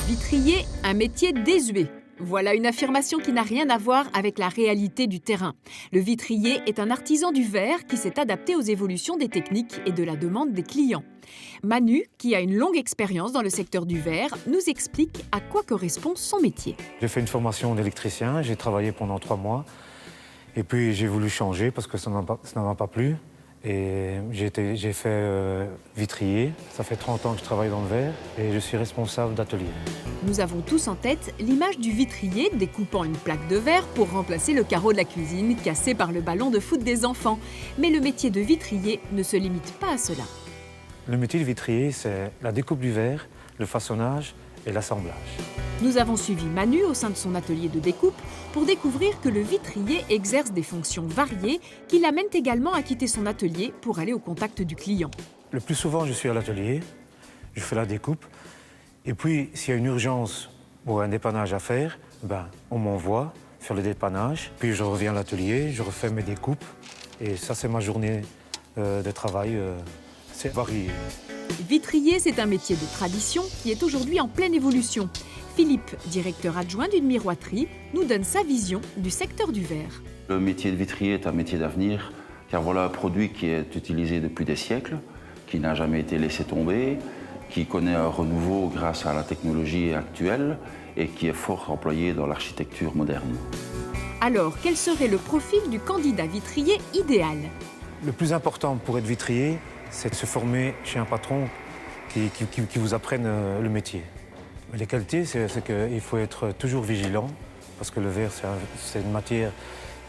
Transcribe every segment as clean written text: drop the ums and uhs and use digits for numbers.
Vitrier, un métier désuet. Voilà une affirmation qui n'a rien à voir avec la réalité du terrain. Le vitrier est un artisan du verre qui s'est adapté aux évolutions des techniques et de la demande des clients. Manu, qui a une longue expérience dans le secteur du verre, nous explique à quoi correspond son métier. J'ai fait une formation d'électricien, j'ai travaillé pendant 3 mois. Et puis j'ai voulu changer parce que ça ne m'a pas plu. Et j'ai fait vitrier. Ça fait 30 ans que je travaille dans le verre et je suis responsable d'atelier. Nous avons tous en tête l'image du vitrier découpant une plaque de verre pour remplacer le carreau de la cuisine cassé par le ballon de foot des enfants. Mais le métier de vitrier ne se limite pas à cela. Le métier de vitrier, c'est la découpe du verre, le façonnage et l'assemblage. Nous avons suivi Manu au sein de son atelier de découpe pour découvrir que le vitrier exerce des fonctions variées qui l'amènent également à quitter son atelier pour aller au contact du client. Le plus souvent, je suis à l'atelier, je fais la découpe. Et puis, s'il y a une urgence ou un dépannage à faire, on m'envoie faire le dépannage. Puis je reviens à l'atelier, je refais mes découpes. Et ça, c'est ma journée de travail. C'est varié. Vitrier, c'est un métier de tradition qui est aujourd'hui en pleine évolution. Philippe, directeur adjoint d'une miroiterie, nous donne sa vision du secteur du verre. Le métier de vitrier est un métier d'avenir, car voilà un produit qui est utilisé depuis des siècles, qui n'a jamais été laissé tomber, qui connaît un renouveau grâce à la technologie actuelle et qui est fort employé dans l'architecture moderne. Alors, quel serait le profil du candidat vitrier idéal? Le plus important pour être vitrier, c'est de se former chez un patron qui vous apprenne le métier. Les qualités, c'est qu'il faut être toujours vigilant, parce que le verre, c'est une matière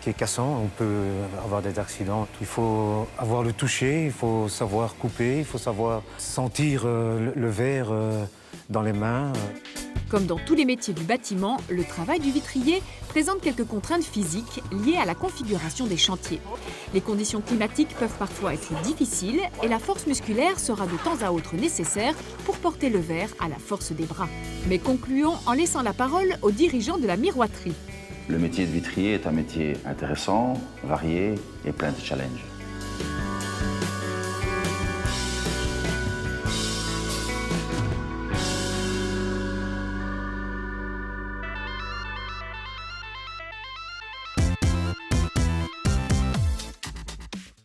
qui est cassante, on peut avoir des accidents. Il faut avoir le toucher, il faut savoir couper, il faut savoir sentir le verre dans les mains. Comme dans tous les métiers du bâtiment, le travail du vitrier présente quelques contraintes physiques liées à la configuration des chantiers. Les conditions climatiques peuvent parfois être difficiles et la force musculaire sera de temps à autre nécessaire pour porter le verre à la force des bras. Mais concluons en laissant la parole aux dirigeants de la miroiterie. Le métier de vitrier est un métier intéressant, varié et plein de challenges.